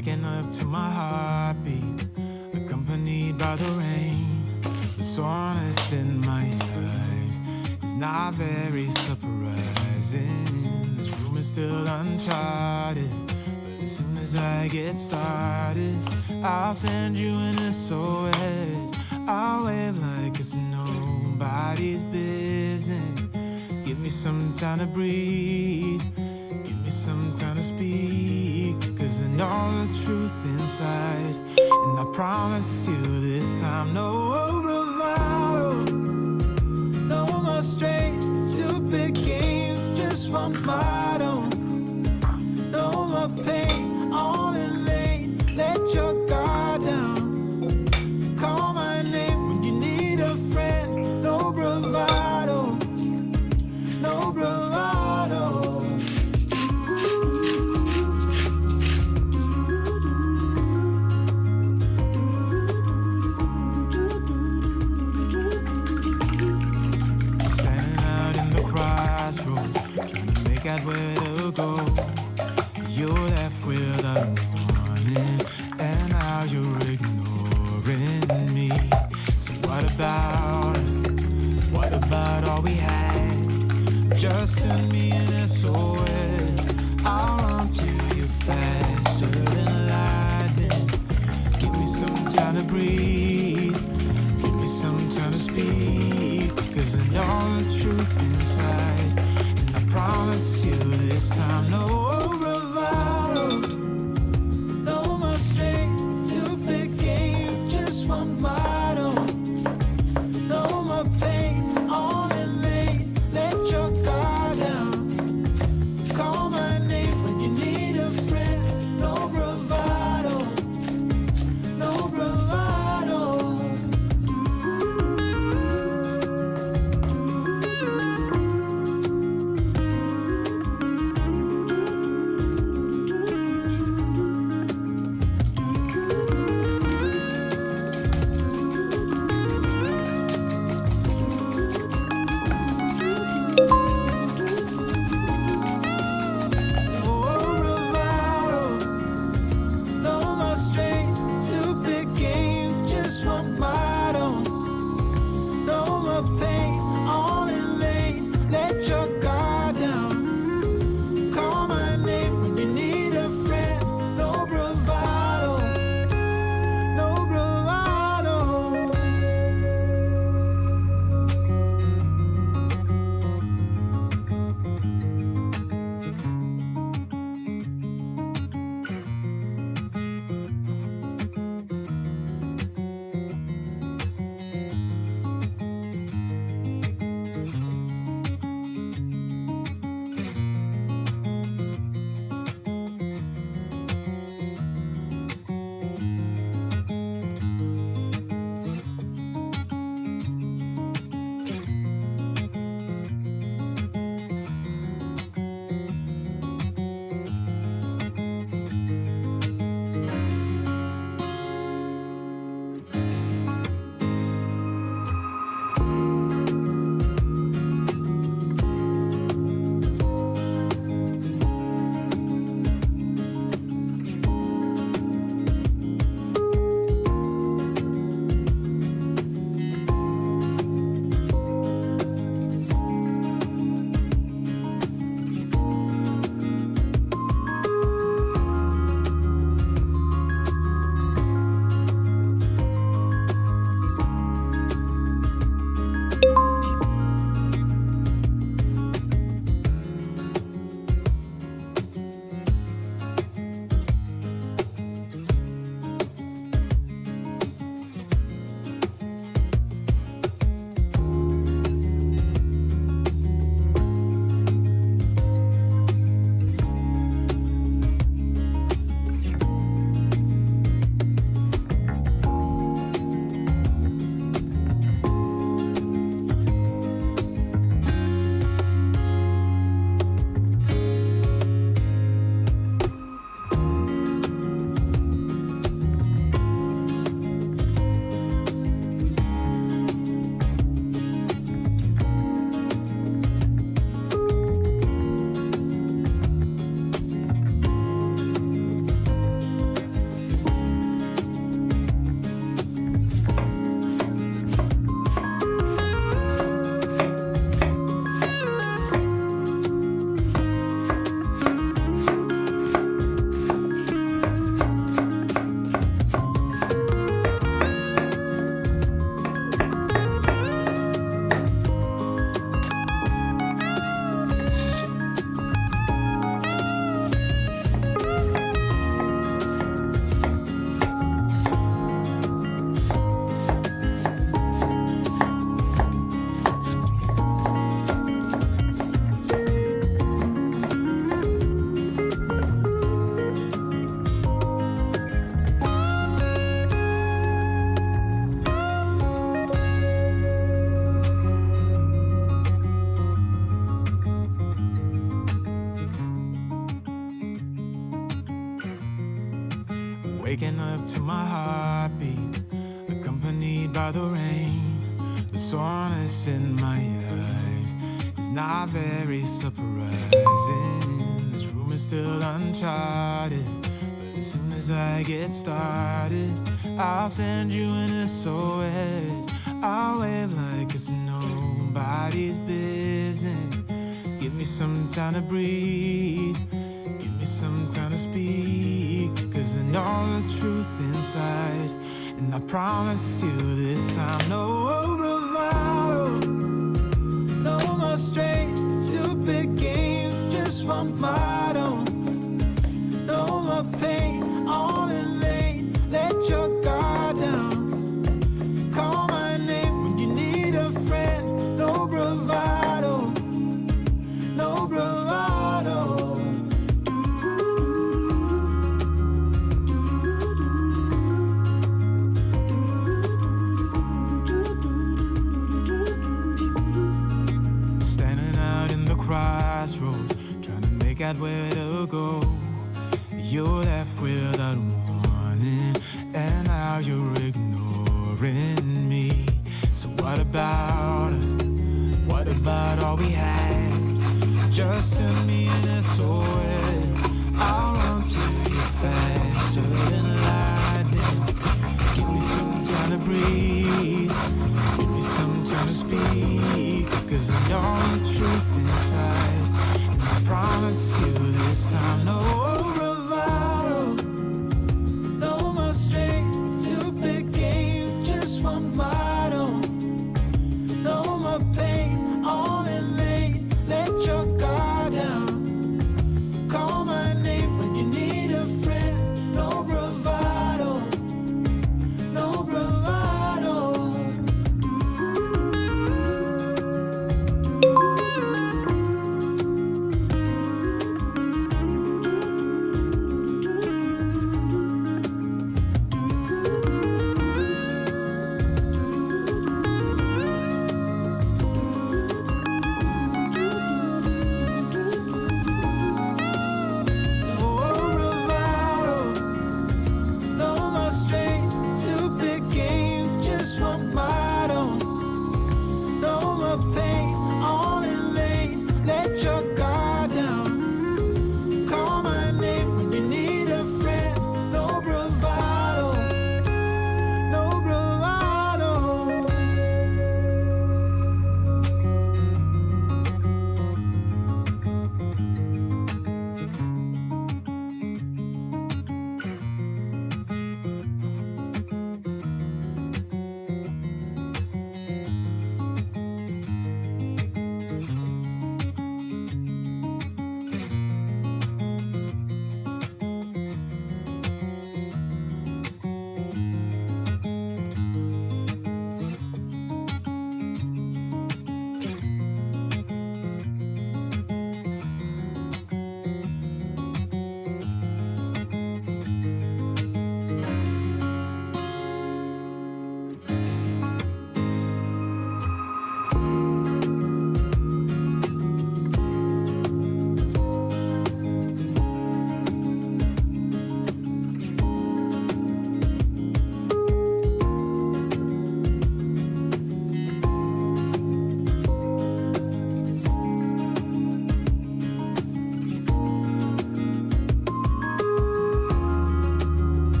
waking up to my heartbeat, accompanied by the rain. The soreness in my eyes is not very surprising. This room is still uncharted, but as soon as I get started, I'll send you an SOS. I'll wave like it's nobody's business. Give me some time to breathe, give me some time to speak, 'cause I know the truth inside. And I promise you this time, no bravado, no more strange, stupid games, just one motto. No more pain, all in vain, let your guard down. Call my name when you need a friend, no bravado, no bravado. Standing out in the crossroads, trying to make out where to go. You left without warning, and now you're ignoring me. So what about us? What about all we had? Just send me an SOS. I'll run to you faster than lightning. Give me some time to breathe, give me some time to speak, 'cause I know the truth inside. And I promise you this time, no bravado, no more strange, stupid games, just one motto. No more pain, all in vain, let your guard down. Call my name when you need a friend, no bravado, no bravado. waking up to my heartbeats, accompanied by the rain. The soreness in my eyes is not very surprising. This room is still uncharted, but as soon as I get started, I'll send you an SOS. I'll wave like it's nobody's business. Give me some time to breathe, give me some time to speak, 'cause I know the truth inside, and I promise you this time, no bravado, no more strange, stupid games, just one motto. No more pain, all in vain, let your guard down. Call my name when you need a friend, no bravado, no bravado. Standing out in the crossroads, trying to make out where to go. You're left without warning, and now you're ignoring me. So what about us? What about all we had? Just send me an SOS. I'll run to you faster than lightning. Give me some time to breathe, give me some time to speak, 'cause I know the truth inside, and I promise you this time, no bravado,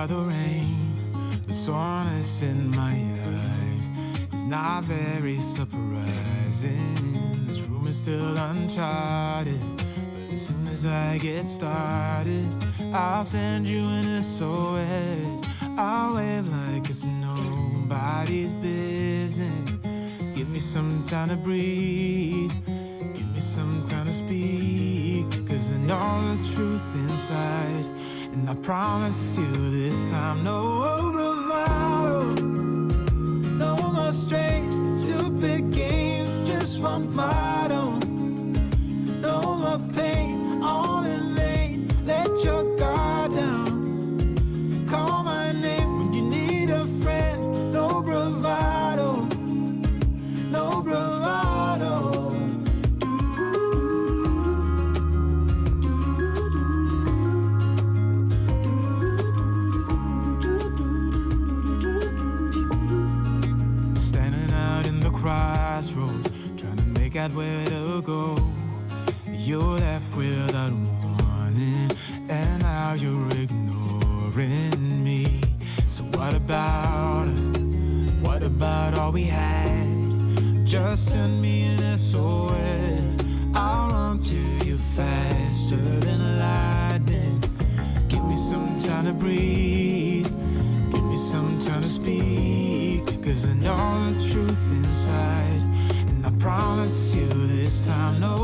by the rain. The soreness in my eyes is not very surprising. This room is still uncharted, but as soon as I get started, I'll send you an SOS. I'll wave like it's nobody's business. Give me some time to breathe, give me some time to speak, 'cause I know the truth inside. And I promise you this time, no bravado, no more strange, stupid games, just one motto. No more pain, all in vain, let your guard down. Call my name when you need a friend, no bravado, no bravado. Crossroads, trying to make out where to go. You're left without warning, and now you're ignoring me. So what about us? What about all we had? Just send me an SOS. I'll run to you faster than lightning. Give me some time to breathe, give me some time to speak, 'cause I know the truth inside. And I promise you this time, no